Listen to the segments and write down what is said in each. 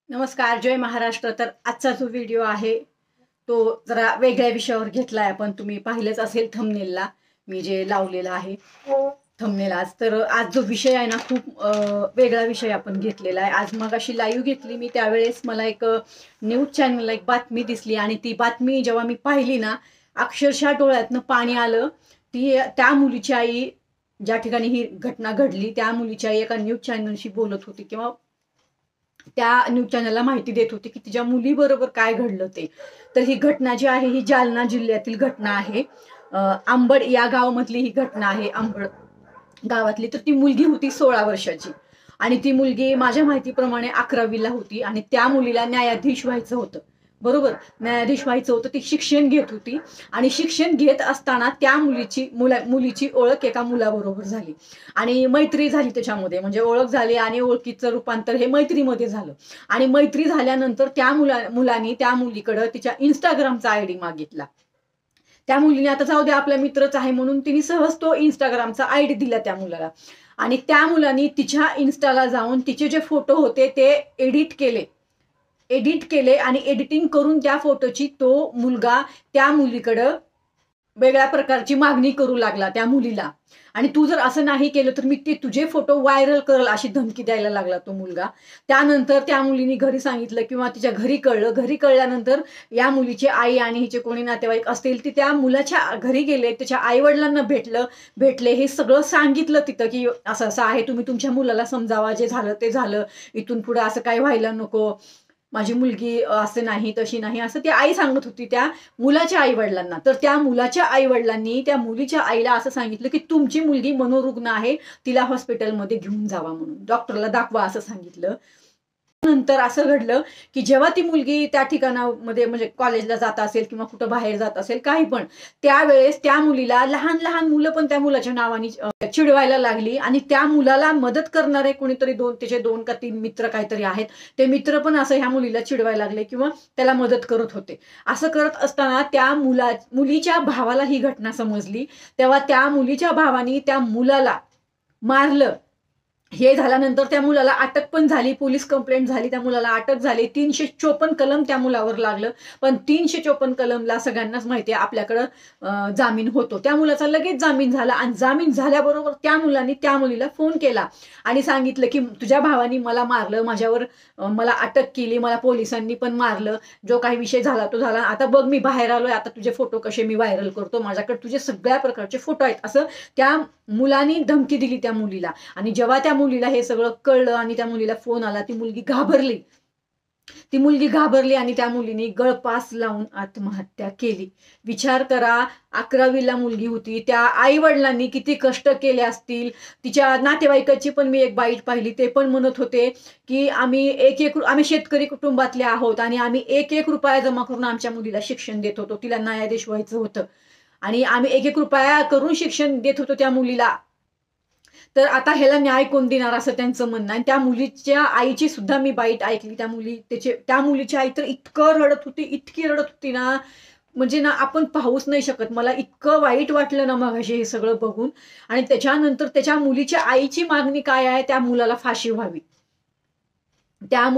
नमस्कार, जय महाराष्ट्र। तर आजचा जो व्हिडिओ आहे तो जरा वेगळ्या विषयावर घेतलाय आपण. तुम्ही पाहिलंच असेल थंबनेलला मी जे लावलेला आहे थंबनेल. आज तर आज जो विषय आहे ना खूप वेगळा विषय आपण घेतलेला आहे. आज मग अशी लाईव्ह घेतली मी, त्यावेळेस मला एक न्यूज चॅनलला एक बातमी दिसली आणि ती बातमी जेव्हा मी पाहिली ना अक्षरशः डोळ्यातनं पाणी आलं. त्या मुलीची आई, ज्या ठिकाणी ही घटना घडली त्या मुलीची आई एका न्यूज चॅनलशी बोलत होती किंवा त्या न्यूज चॅनलला माहिती देत होती की तिच्या मुलीबरोबर काय घडलं ते. तर ही घटना जी आहे ही जालना जिल्ह्यातील घटना आहे. आंबड या गावामधली ही घटना आहे, आंबड गावातली. तर ती मुलगी होती 16 वर्षाची आणि ती मुलगी माझ्या माहितीप्रमाणे 11वीला होती आणि त्या मुलीला न्यायाधीश व्हायचं होतं. बरोबर, न्यायाधीश व्हायचं होतं. ती शिक्षण घेत होती आणि शिक्षण घेत असताना त्या मुलीची ओळख एका मुलाबरोबर झाली आणि मैत्री झाली त्याच्यामध्ये. म्हणजे ओळख झाली आणि ओळखीचं रूपांतर हे मैत्रीमध्ये झालं. आणि मैत्री झाल्यानंतर त्या मुलानी त्या मुलीकडं तिच्या इंस्टाग्रामचा आयडी मागितला. त्या मुलीने आता जाऊ दे आपला मित्रच आहे म्हणून तिने सहज तो इंस्टाग्रामचा आयडी दिला त्या मुलाला. आणि त्या मुलाने तिच्या इन्स्टाला जाऊन तिचे जे फोटो होते ते एडिट केले आणि एडिटिंग करून त्या फोटोची तो मुलगा त्या मुलीकडं वेगळ्या प्रकारची मागणी करू लागला त्या मुलीला. आणि तू जर असं नाही केलं तर मी ते तुझे फोटो व्हायरल करल अशी धमकी द्यायला लागला तो मुलगा. त्यानंतर त्या मुलीने घरी सांगितलं किंवा तिच्या घरी कळलं. घरी कळल्यानंतर या मुलीची आई आणि हिचे कोणी नातेवाईक असतील ती त्या मुलाच्या घरी गेले, त्याच्या आई वडिलांना भेटले, हे सगळं सांगितलं तिथं की असं असं आहे, तुम्ही तुमच्या मुलाला समजावा, जे झालं ते झालं, इथून पुढे असं काही व्हायला नको, माझी मुलगी असं नाही तशी नाही, असं ती आई सांगत होती त्या मुलाच्या आई वडिलांना. तर त्या मुलाच्या आई वडिलांनी त्या मुलीच्या आईला असं सांगितलं की तुमची मुलगी मनोरुग्ण आहे, तिला हॉस्पिटलमध्ये घेऊन जावा, म्हणून डॉक्टरला दाखवा असं सांगितलं. नंतर असं घडलं की जेव्हा ती मुलगी त्या ठिकाणामध्ये म्हणजे कॉलेजला जात असेल किंवा कुठं बाहेर जात असेल काही पण, त्यावेळेस त्या मुलीला लहान लहान मुलं पण त्या मुलाच्या नावाने चिडवायला लागली आणि त्या मुलाला मदत करणारे कोणीतरी त्याचे 2 का 3 मित्र काहीतरी आहेत, ते मित्र पण असं ह्या मुलीला चिडवायला लागले किंवा त्याला मदत करत होते. असं करत असताना त्या मुलीच्या भावाला ही घटना समजली. तेव्हा त्या मुलीच्या भावाने त्या मुलाला मारलं. हे झाल्यानंतर त्या मुलाला अटक पण झाली, पोलीस कंप्लेंट झाली, त्या मुलाला अटक झाली. 354 कलम त्या मुलावर लागलं. पण 354 कलमला सगळ्यांनाच माहिती आहे आपल्याकडं जामीन होतो. त्या मुलाचा लगेच जामीन झाला आणि जामीन झाल्याबरोबर त्या मुलाने त्या मुलीला फोन केला आणि सांगितलं की तुझ्या भावानी मला मारलं, मला अटक केली, मला पोलिसांनी पण मारलं, जो काही विषय झाला तो झाला, आता बघ मी बाहेर आलोय, आता तुझे फोटो कसे मी व्हायरल करतो, माझ्याकडे तुझे सगळ्या प्रकारचे फोटो आहेत, असं त्या मुलाने धमकी दिली त्या मुलीला. आणि जेव्हा त्या मुलीला हे सगळं कळलं आणि त्या मुलीला फोन आला, ती मुलगी घाबरली आणि त्या मुलीने गळफास लावून आत्महत्या केली. विचार करा, 11वीला मुलगी होती, त्या आई वडिलांनी किती कष्ट केले असतील. तिच्या नातेवाईकाची पण मी एक बाईट पाहिली, ते पण म्हणत होते की आम्ही शेतकरी कुटुंबातले आहोत आणि आम्ही 1-1 रुपया जमा करून आमच्या मुलीला शिक्षण देत होतो, तिला न्यायाधीश व्हायचं होतं आणि आम्ही 1-1 रुपया करून शिक्षण देत होतो त्या मुलीला. तर आता ह्याला न्याय कोण देणार असं त्यांचं म्हणणं. आणि त्या मुलीच्या आईची सुद्धा मी बाईट ऐकली. त्या मुलीची आई तर इतकी रडत होती ना, म्हणजे ना आपण पाहूच नाही शकत. मला इतकं वाईट वाटलं ना मग हे सगळं बघून. आणि त्याच्यानंतर त्याच्या मुलीच्या आईची मागणी काय आहे, त्या मुलाला फाशी व्हावी, त्या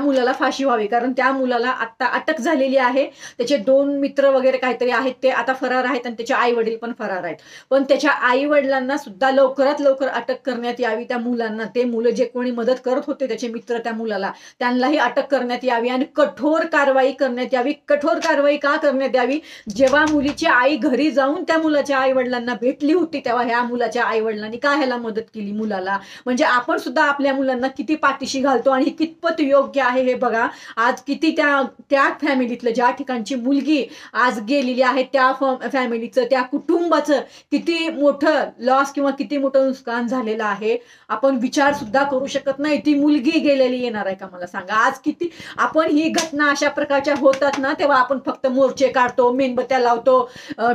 मुलाला फाशी व्हावी. कारण त्या मुलाला आता अटक झालेली आहे. त्याचे 2 मित्र वगैरे काहीतरी आहेत, ते आता फरार आहेत आणि त्याचे आई वडील पण फरार आहेत. पण त्याच्या आई वडिलांना सुद्धा लवकरात लवकर अटक करण्यात यावी. त्या मुलांना, ते मुलं जे कोणी मदत करत होते त्याचे मित्र त्या मुलाला, त्यांनाही अटक करण्यात यावी आणि कठोर कारवाई करण्यात यावी. कठोर कारवाई का करण्यात यावी, जेव्हा मुलीची आई घरी जाऊन त्या मुलाच्या आई वडिलांना भेटली होती तेव्हा ह्या मुलाच्या आई वडिलांनी का ह्याला मदत केली मुलाला. म्हणजे आपण सुद्धा आपल्या मुलांना किती पाठीशी घालतो आणि कितपत योग्य आहे हे बघा. आज किती त्या फॅमिलीतलं, ज्या ठिकाणची मुलगी आज गेलेली आहे त्या फॅमिलीचं, त्या कुटुंबाचं किती मोठं लॉस किंवा किती मोठं नुकसान झालेलं आहे, आपण विचार सुद्धा करू शकत नाही. ती मुलगी गेलेली येणार आहे का मला सांगा. आज किती आपण ही घटना अशा प्रकारच्या होतात ना तेव्हा आपण फक्त मोर्चे काढतो, मेणबत्त्या लावतो,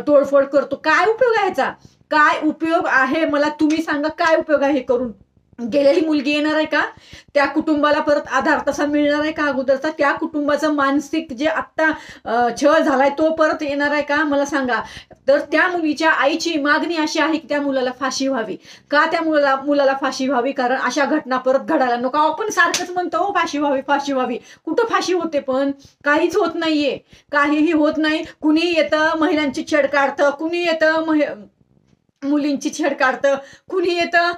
तोडफोड करतो. काय उपयोग आहे ह्याचा? काय उपयोग आहे मला तुम्ही सांगा, काय उपयोग आहे हे करून? गेलेली मुलगी येणार आहे का? त्या कुटुंबाला परत आधार तसा मिळणार आहे का अगोदरचा? त्या कुटुंबाचं मानसिक जे आत्ता छळ झालाय तो परत येणार आहे का? मला सांगा. तर त्या मुलीच्या आईची मागणी अशी आहे की त्या मुलाला फाशी व्हावी. का त्या मुलाला फाशी व्हावी? कारण अशा घटना परत घडायला नको. आपण सारखंच म्हणतो हो फाशी व्हावी, फाशी व्हावी. कुठं फाशी होते? पण काहीच होत नाहीये, काहीही होत नाही. कुणी येतं महिलांची छेड काढतं, कुणी येतं मुलींची छेड काढतं, कुणी येतं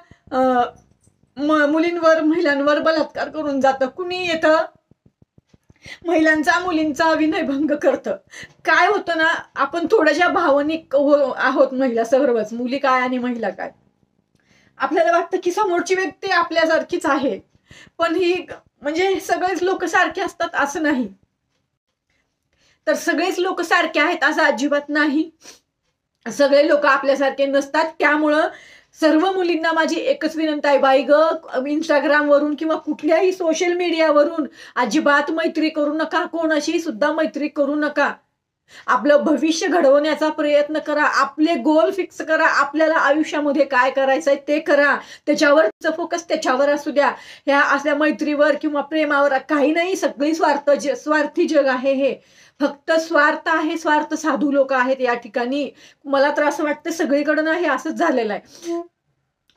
मुलींवर महिलांवर बलात्कार करून जातं, कुणी येतं महिलांचा मुलींचा विनयभंग करतं. काय होतं ना, आपण थोड्याशा भावनिक आहोत महिला सर्वच, मुली काय आणि महिला काय. आपल्याला वाटतं की समोरची व्यक्ती आपल्यासारखीच आहे, पण ही म्हणजे सगळेच लोक सारखे असतात असं नाही. तर सगळेच लोक सारखे आहेत असं अजिबात नाही. सगळे लोक आपल्यासारखे नसतात. त्यामुळं सर्व मुलींना माझी एकच विनंती आहे, बाई ग, इंस्टाग्रामवरून किंवा कुठल्याही सोशल मीडियावरून अजिबात मैत्री करू नका, कोणाशी सुद्धा मैत्री करू नका. आपलं भविष्य घडवण्याचा प्रयत्न करा, आपले गोल फिक्स करा, आपल्याला आयुष्यामध्ये काय करायचंय ते करा, त्याच्यावर फोकस त्याच्यावर असू द्या. ह्या असल्या मैत्रीवर किंवा प्रेमावर काही नाही. सगळी स्वार्थी जग आहे हे. फक्त स्वार्थ आहे, स्वार्थ साधू लोक आहेत या ठिकाणी. मला तर असं वाटतं सगळीकडे ना हे असंच झालेलं आहे.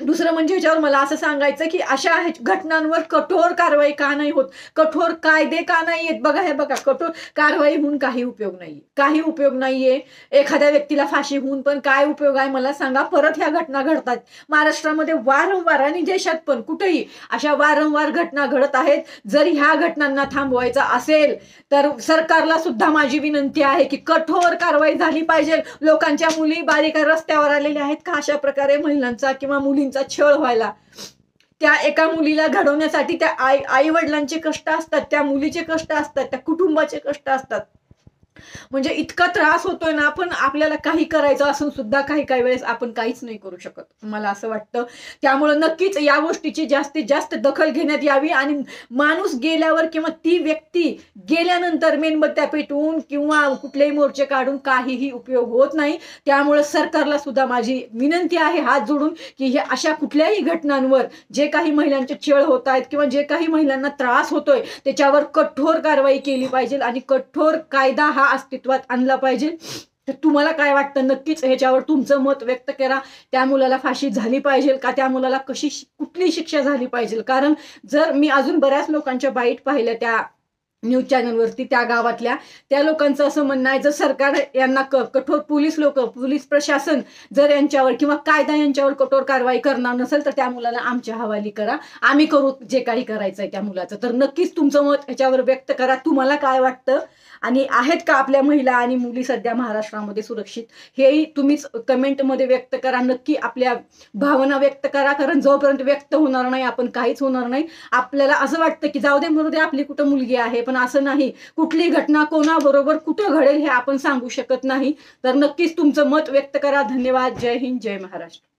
दुसरं म्हणजे ह्याच्यावर मला असं सांगायचं की अशा घटनांवर कठोर कारवाई का नाही होत, कठोर कायदे का नाही आहेत? बघा, हे बघा, कठोर कारवाई होऊन काही उपयोग नाहीये, काही उपयोग नाहीये. एखाद्या व्यक्तीला फाशी होऊन पण काय उपयोग आहे मला सांगा? परत ह्या घटना घडतात महाराष्ट्रामध्ये वारंवार आणि देशात पण कुठेही अशा वारंवार घटना घडत आहेत. जर ह्या घटनांना थांबवायचं असेल तर सरकारला सुद्धा माझी विनंती आहे की कठोर कारवाई झाली पाहिजे. लोकांच्या मुली बालिका रस्त्यावर आलेल्या आहेत का अशा प्रकारे महिलांचा किंवा मुलींचा छळ व्हायला? त्या एका मुलीला घडवण्यासाठी त्या आई वडिलांचे कष्ट असतात, त्या मुलीचे कष्ट असतात, त्या कुटुंबाचे कष्ट असतात. म्हणजे इतका त्रास होतोय ना, पण आपल्याला काही करायचं असून सुद्धा काही वेळेस आपण काहीच नाही करू शकत, मला असं वाटतं. त्यामुळे नक्कीच या गोष्टीची जास्तीत जास्त दखल घेण्यात यावी आणि माणूस गेल्यावर किंवा ती व्यक्ती गेल्यानंतर मेणबत्त्या पेटवून किंवा कुठलेही मोर्चे काढून काहीही उपयोग होत नाही. त्यामुळे सरकारला सुद्धा माझी विनंती आहे हात जोडून की हे अशा कुठल्याही घटनांवर जे काही महिलांचे छळ होत आहेत किंवा जे काही महिलांना त्रास होतोय त्याच्यावर कठोर कारवाई केली पाहिजे आणि कठोर कायदा हा अस्तित्वात आणला पाहिजे. तर तुम्हाला काय वाटतं? नक्कीच ह्याच्यावर तुमचं मत व्यक्त करा. त्या मुलाला फाशी झाली पाहिजे का? त्या मुलाला कुठली शिक्षा झाली पाहिजे? कारण जर मी अजून बऱ्याच लोकांच्या बाईट पाहिल्या त्या न्यूज चॅनलवरती, त्या गावातल्या, त्या लोकांचं असं म्हणणं आहे जर सरकार यांना कठोर पोलीस प्रशासन जर यांच्यावर किंवा कायदा यांच्यावर कठोर कारवाई करणार नसेल तर त्या मुलाला आमच्या हवाली करा, आम्ही करू जे काही करायचंय त्या मुलाचं. तर नक्कीच तुमचं मत ह्याच्यावर व्यक्त करा. तुम्हाला काय वाटतं आणि आहेत का आपल्या महिला आणि मुली सध्या महाराष्ट्रामध्ये सुरक्षित? हेही तुम्हीच कमेंटमध्ये व्यक्त करा. नक्की आपल्या भावना व्यक्त करा. कारण जोपर्यंत व्यक्त होणार नाही आपण काहीच होणार नाही. आपल्याला असं वाटतं की जाऊ दे मरू दे, आपली कुठं मुलगी आहे, पण असं नाही. कुठली घटना कोणाबरोबर कुठं घडेल हे आपण सांगू शकत नाही. तर नक्कीच तुमचं मत व्यक्त करा. धन्यवाद. जय हिंद, जय महाराष्ट्र.